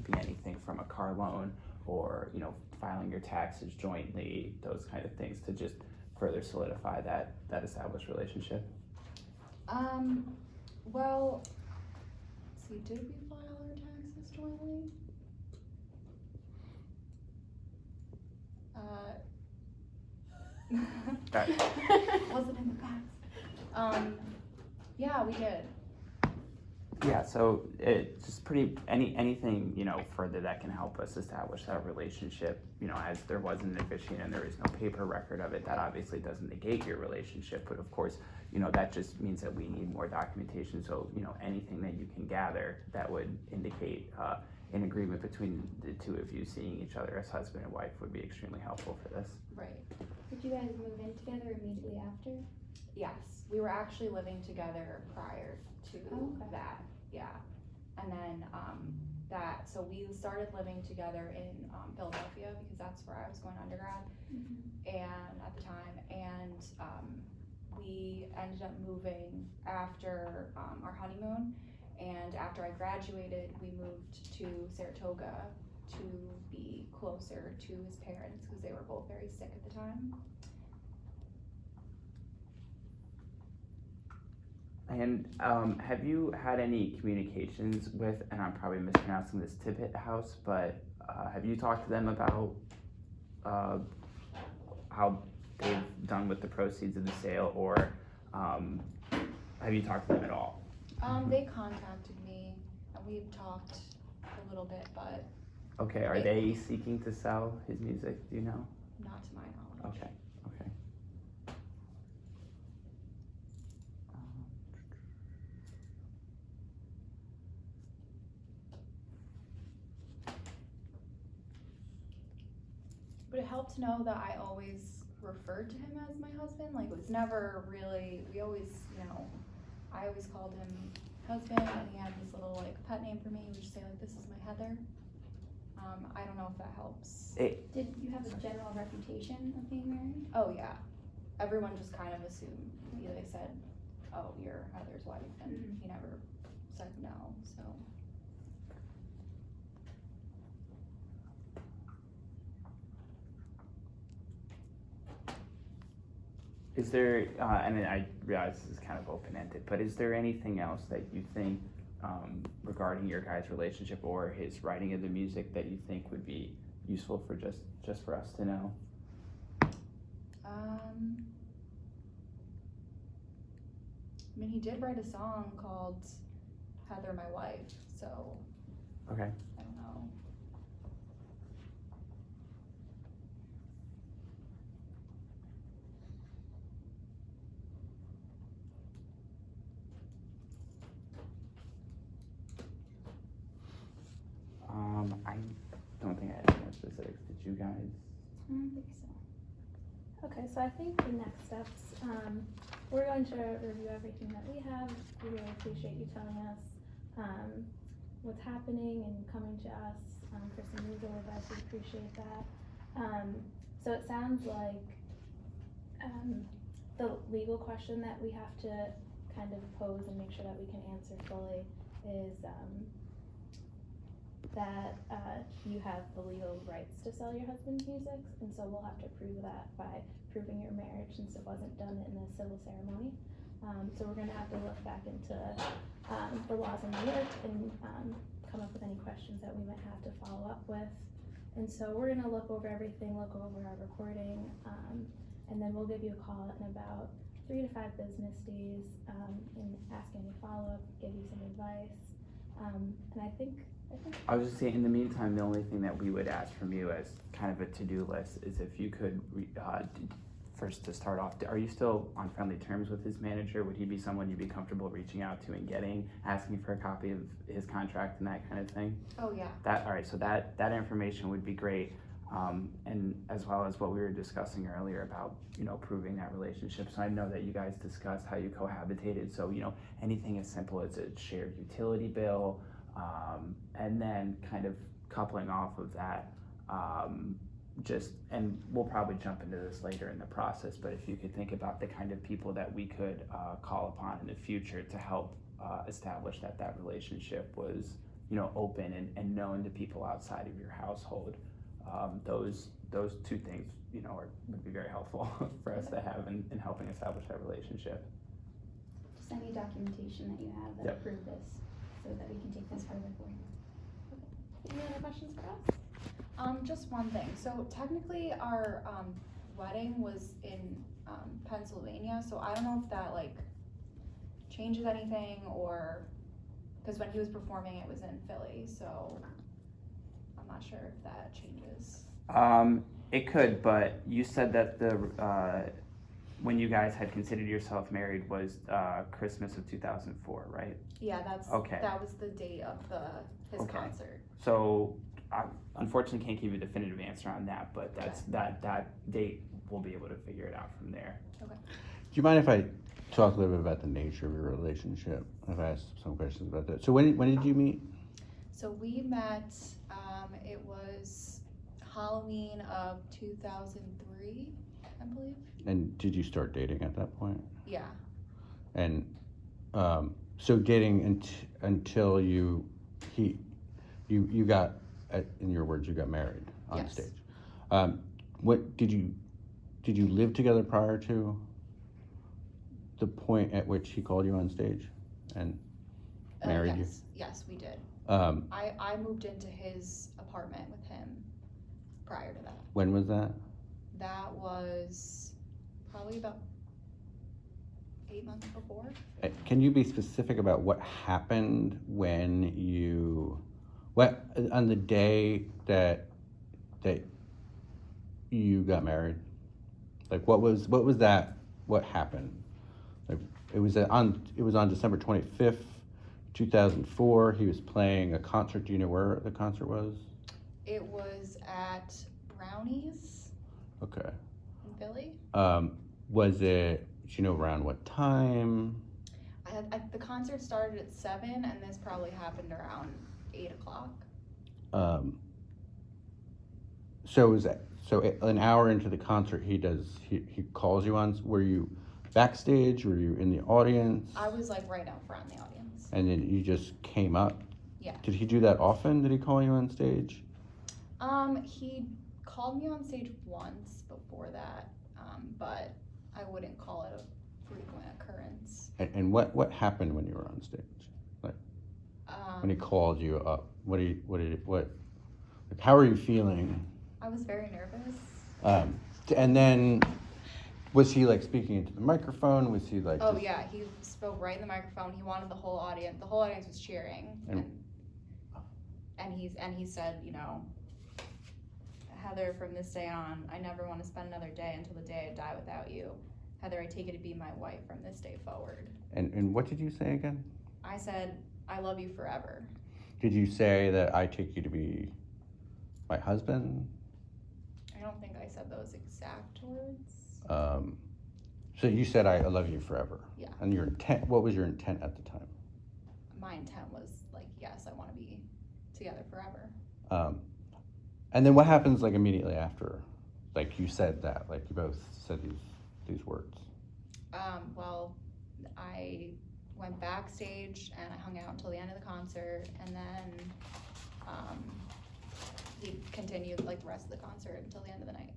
could be anything from a car loan or, filing your taxes jointly, those kind of things to just further solidify that established relationship? Well, let's see, did we file our taxes jointly? Wasn't in the past. Yeah, we did. Yeah, so it just anything, further that can help us establish that relationship, as there was an officiant and there is no paper record of it, that obviously doesn't negate your relationship, but of course, that just means that we need more documentation. So, anything that you can gather that would indicate an agreement between the two of you seeing each other as husband and wife would be extremely helpful for this. Right. Did you guys move in together immediately after? Yes, we were actually living together prior to that, yeah. And then, so we started living together in Philadelphia because that's where I was going undergrad and at the time, and we ended up moving after our honeymoon, and after I graduated, we moved to Saratoga to be closer to his parents because they were both very sick at the time. And have you had any communications with, and I'm probably mispronouncing this, Tippett House, but have you talked to them about how they've done with the proceeds of the sale, or have you talked to them at all? They contacted me and we've talked a little bit, but Okay, are they seeking to sell his music, do you know? not to my knowledge. Okay. But it helped to know that I always referred to him as my husband. Like, it was never really, we always, I always called him husband, and he had this little, like, pet name for me. He would just say, like, this is my Heather. I don't know if that helps. Did you have a general reputation of being married? Oh, yeah. Everyone just kind of assumed. They said, oh, you're Heather's wife, and he never said no, so. Is there, and I realize this is kind of open-ended, but is there anything else that you think regarding your guys' relationship or his writing of the music that you think would be useful for just for us to know? I mean, he did write a song called Heather, My Wife, so. Okay. I don't know. I don't think I have any more specifics. Did you guys? I don't think so. Okay, so I think the next steps, we're going to review everything that we have. We really appreciate you telling us what's happening and coming to us for some legal advice. We appreciate that. So it sounds like the legal question that we have to kind of pose and make sure that we can answer fully is that you have the legal rights to sell your husband's music, and so we'll have to prove that by proving your marriage since it wasn't done in a civil ceremony. So we're going to have to look back into the laws in New York and come up with any questions that we might have to follow up with. And so we're going to look over everything, look over our recording, and then we'll give you a call in about 3 to 5 business days and ask any follow-up, give you some advice. And I think I was just saying, in the meantime, the only thing that we would ask from you as kind of a to-do list is if you could, first to start off, are you still on friendly terms with his manager? Would he be someone you'd be comfortable reaching out to and asking for a copy of his contract and that kind of thing? Oh, yeah. All right, so that information would be great. And as well as what we were discussing earlier about, proving that relationship. So I know that you guys discussed how you cohabitated. So, anything as simple as a shared utility bill, and then kind of coupling off of that, and we'll probably jump into this later in the process, but if you could think about the kind of people that we could call upon in the future to help establish that relationship was open and known to people outside of your household. Those two things, would be very helpful for us to have in helping establish that relationship. Just any documentation that you have that Yep. approve this, so that we can take this further for you. Any other questions for us? Just one thing. So technically our wedding was in Pennsylvania, so I don't know if that like changes anything, or because when he was performing it was in Philly, so I'm not sure if that changes. It could, but you said that when you guys had considered yourself married was Christmas of 2004, right? Yeah, Okay. that was the date of his Okay. concert. So I unfortunately can't give you a definitive answer on that, but that date we'll be able to figure it out from there. Do you mind if I talk a little bit about the nature of your relationship? I've asked some questions about that. So when did you meet? So we met, it was Halloween of 2003, I believe. And did you start dating at that point? Yeah. And so dating until you got, in your words, you got married on Yes. stage. What did you live together prior to the point at which he called you on stage and married you? Yes, we did. Um, I moved into his apartment with him prior to that. when was that? That was probably about 8 months before. Can you be specific about what happened when on the day that you got married? Like what was that? What happened? Like it was on December 25th, 2004. He was playing a concert. Do you know where the concert was? It was at Brownies Okay. in Philly. Was it? Do you know around what time? The concert started at 7, and this probably happened around 8 o'clock. So an hour into the concert, he calls you on. Were you backstage? Were you in the audience? I was like right out front in the audience. And then you just came up. Yeah. Did he do that often? Did he call you on stage? He called me on stage once before that, but I wouldn't call it a frequent occurrence. And what happened when you were on stage? Like when he called you up, how are you feeling? I was very nervous. And then was he like speaking into the microphone? Was he like? Oh yeah, he spoke right in the microphone. He wanted the whole audience. The whole audience was cheering, and he said, Heather, from this day on, I never want to spend another day until the day I die without you. Heather, I take you to be my wife from this day forward. And what did you say again? I said, I love you forever. Did you say that I take you to be my husband? I don't think I said those exact words. So you said I love you forever. Yeah. And your intent? What was your intent at the time? My intent was like, yes, I want to be together forever. And then what happens like immediately after? Like you said that, like you both said these words. Well, I went backstage and I hung out until the end of the concert, and then he continued like the rest of the concert until the end of the night.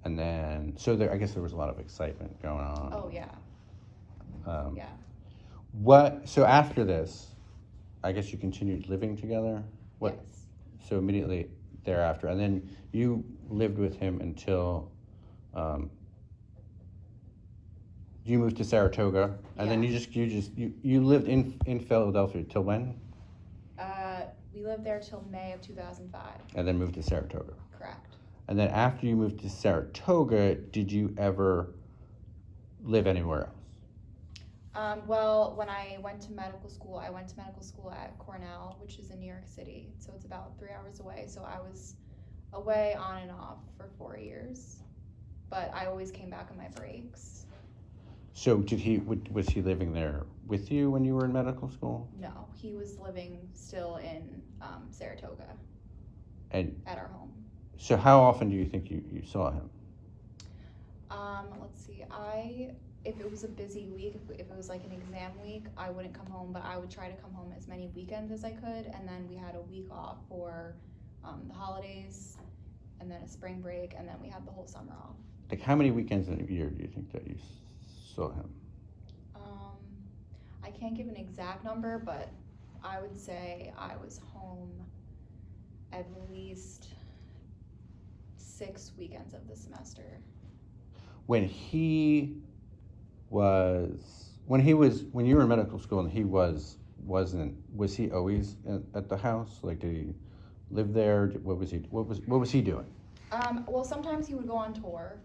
And then, I guess there was a lot of excitement going on. Oh yeah. Yeah. So after this, I guess you continued living together? Yes. So immediately thereafter, and then you lived with him until you moved to Saratoga, and then you lived in Philadelphia till when? We lived there till May of 2005. And then moved to Saratoga. Correct. And then after you moved to Saratoga, did you ever live anywhere else? Well, when I went to medical school, at Cornell, which is in New York City. So it's about 3 hours away. So I was away on and off for 4 years, but I always came back on my breaks. So was he living there with you when you were in medical school? No, he was living still in Saratoga And at our home. so how often do you think you saw him? Let's see, if it was a busy week, if it was like an exam week, I wouldn't come home, but I would try to come home as many weekends as I could, and then we had a week off for the holidays, and then a spring break, and then we had the whole summer off. Like, how many weekends in a year do you think that you saw him? I can't give an exact number, but I would say I was home at least 6 weekends of the semester. When you were in medical school and was he always at the house? Like, did he live there? What was he doing? Well, sometimes he would go on tour,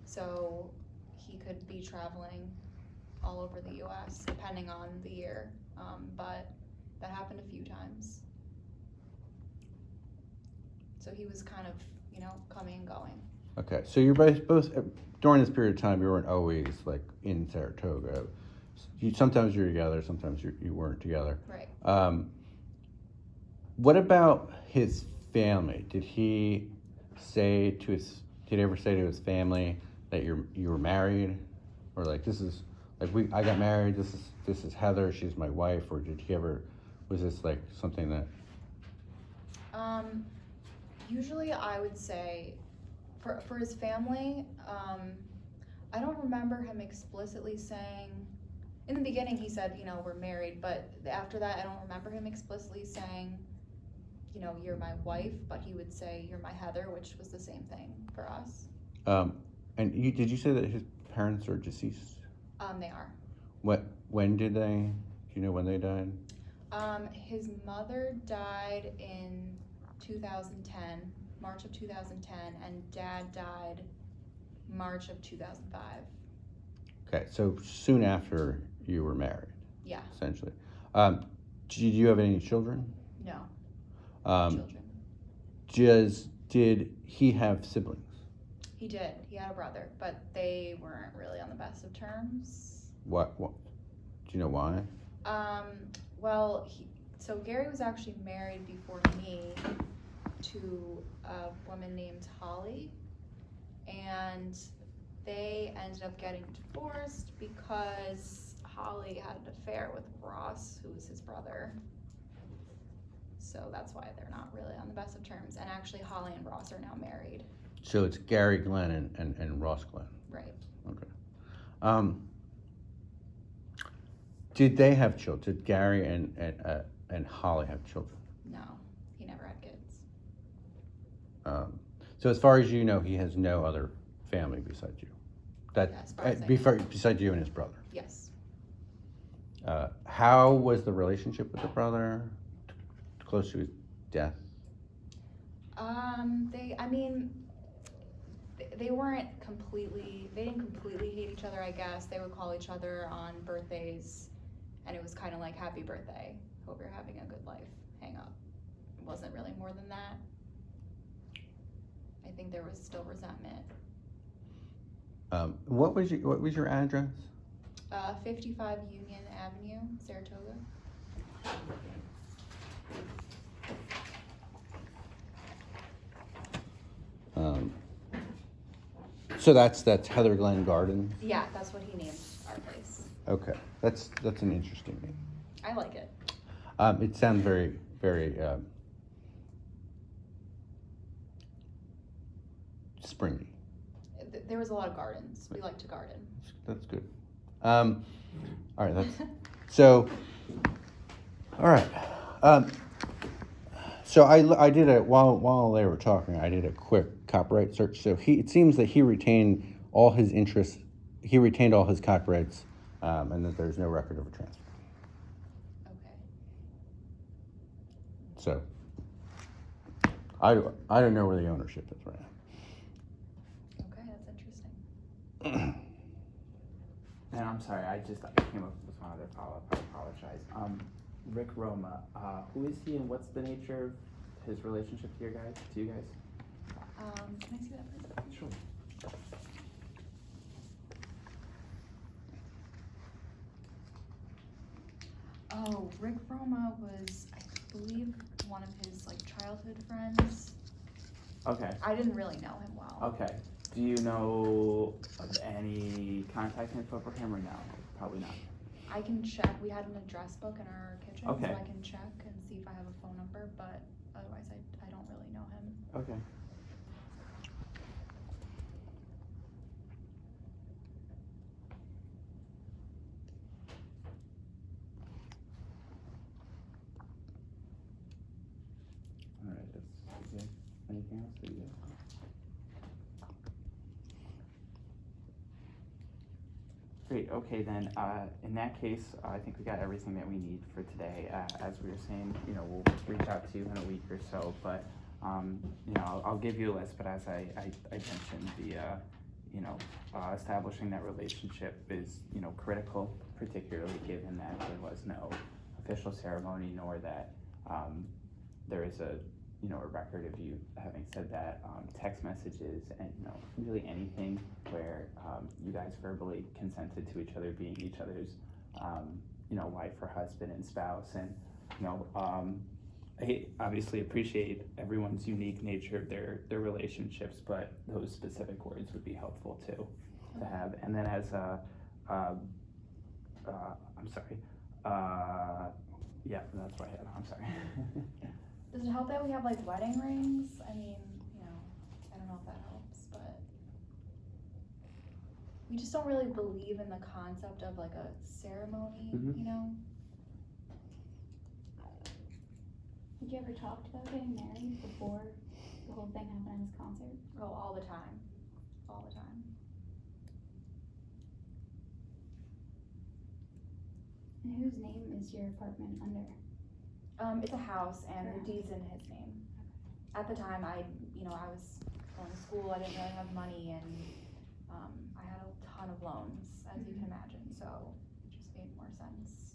so he could be traveling all over the U.S. depending on the year, but that happened a few times. So he was kind of, coming and going. Okay, so you're both during this period of time, you weren't always like in Saratoga. Sometimes you were together, sometimes you weren't together. Right. What about his family? Did he ever say to his family that you were married, or like this is like I got married? This is Heather. She's my wife. Or was this like something that? Usually I would say, for his family, I don't remember him explicitly saying. In the beginning, he said, we're married, but after that, I don't remember him explicitly saying, you're my wife, but he would say, you're my Heather, which was the same thing for us. And did you say that his parents are deceased? They are. When did they? Do you know when they died? His mother died in 2010, March of 2010, and Dad died March of 2005. Okay, so soon after you were married. Yeah. Essentially. Did you have any children? No. Children. Did he have siblings? He did. He had a brother, but they weren't really on the best of terms. What? Do you know why? Well, so Gary was actually married before me to a woman named Holly, and they ended up getting divorced because Holly had an affair with Ross, who was his brother. So that's why they're not really on the best of terms. And actually, Holly and Ross are now married. So it's Gary Glenn and Ross Glenn. Right. Okay. Did they have children? Did Gary and Holly have children? No, he never had kids. So as far as you know, he has no other family besides you. Yeah, as far as I know. Besides you and his brother. Yes. How was the relationship with the brother? Close to his death? They didn't completely hate each other, I guess. They would call each other on birthdays, and it was kind of like, happy birthday, hope you're having a good life, hang up. It wasn't really more than that. I think there was still resentment. What was your address? 55 Union Avenue, Saratoga. So that's Heather Glen Gardens? Yeah, that's what he named our place. Okay, that's an interesting name. I like it. It sounds very, very springy. There was a lot of gardens. We like to garden. That's good. All right, that's so. All right. So I did while they were talking, I did a quick copyright search. So it seems that he retained all his interests, he retained all his copyrights, and that there's no record of a transfer. Okay. So I don't know where the ownership is right now. Okay, that's interesting. And I'm sorry, I came up with one other follow-up, I apologize. Rick Roma, who is he and what's the nature of his relationship to you guys? Can I see that please? Sure. Oh, Rick Roma was, I believe, one of his childhood friends. Okay. I didn't really know him well. Okay. Do you know of any contact info for him or no? Probably not. I can check, we had an address book in our kitchen, so Okay. I can check and see if I have a phone number, but otherwise I don't really know him. Okay. Alright, that's good. Anything else? Are you good? Great, okay then, in that case, I think we got everything that we need for today. As we were saying, you know, we'll reach out to you in a week or so, but, you know, I'll give you a list, but as I mentioned, you know, establishing that relationship is, you know, critical, particularly given that there was no official ceremony, nor that, there is a, you know, a record of you having said that, text messages and, you know, really anything where, you guys verbally consented to each other being each other's, you know, wife or husband and spouse. And, you know, I obviously appreciate everyone's unique nature of their relationships, but those specific words would be helpful too, to have. And then as I'm sorry, yeah, that's what I had, I'm sorry. Does it help that we have like wedding rings? I mean, you know, I don't know if that helps, but we just don't really believe in the concept of like a ceremony, Mhm. you know? Did you ever talk about getting married before the whole thing happened in this concert? Oh, all the time, all the time. And whose name is your apartment under? It's a house and the Correct. deed's in his name. At the time, I was going to school, I didn't really have money, and, I had a ton of loans, as you can imagine, so it just made more sense.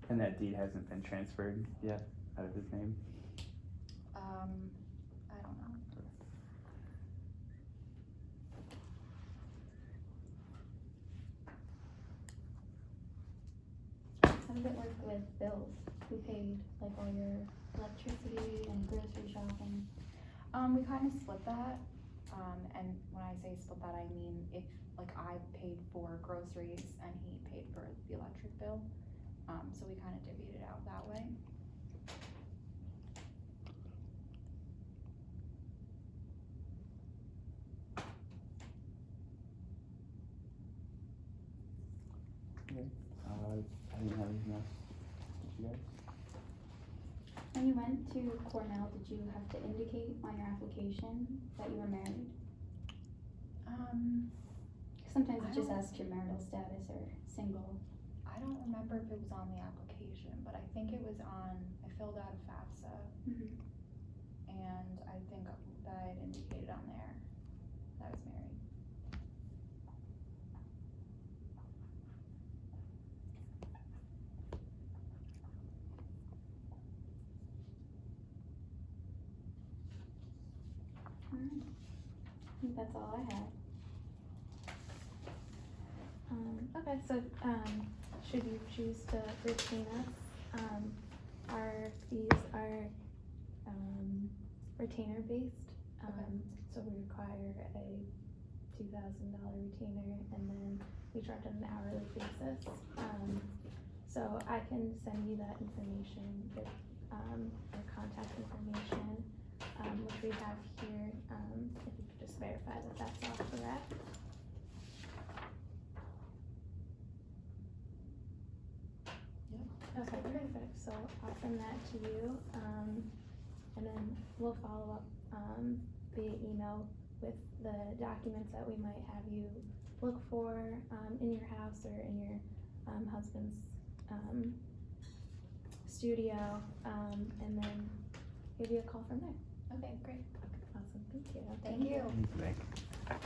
And that deed hasn't been transferred yet out of his name? I don't know. How did it work with bills? Who paid like all your electricity and grocery shopping? We kind of split that, and when I say split that, I mean if, like, I paid for groceries and he paid for the electric bill, so we kind of divvied it out that way. I didn't have anything else. Did you guys? When you went to Cornell, did you have to indicate on your application that you were married? Sometimes I it just don't- asks your marital status or single. I don't remember if it was on the application, but I think it was on, I filled out a FAFSA, Mm-hmm. and I think that I had indicated on there that I was married. Alright. I think that's all I had. Okay, so, should you choose to retain us, our fees are, retainer based. Okay. So we require a $2,000 retainer, and then we charge on an hourly basis. So I can send you that information with, our contact information, which we have here, if you could just verify that that's all correct. Okay, perfect, so I'll send that to you, and then we'll follow up, via email with the documents that we might have you look for, in your house or in your, husband's, studio, and then give you a call from there. Okay, great. Awesome, thank you. Thank you. Thank you.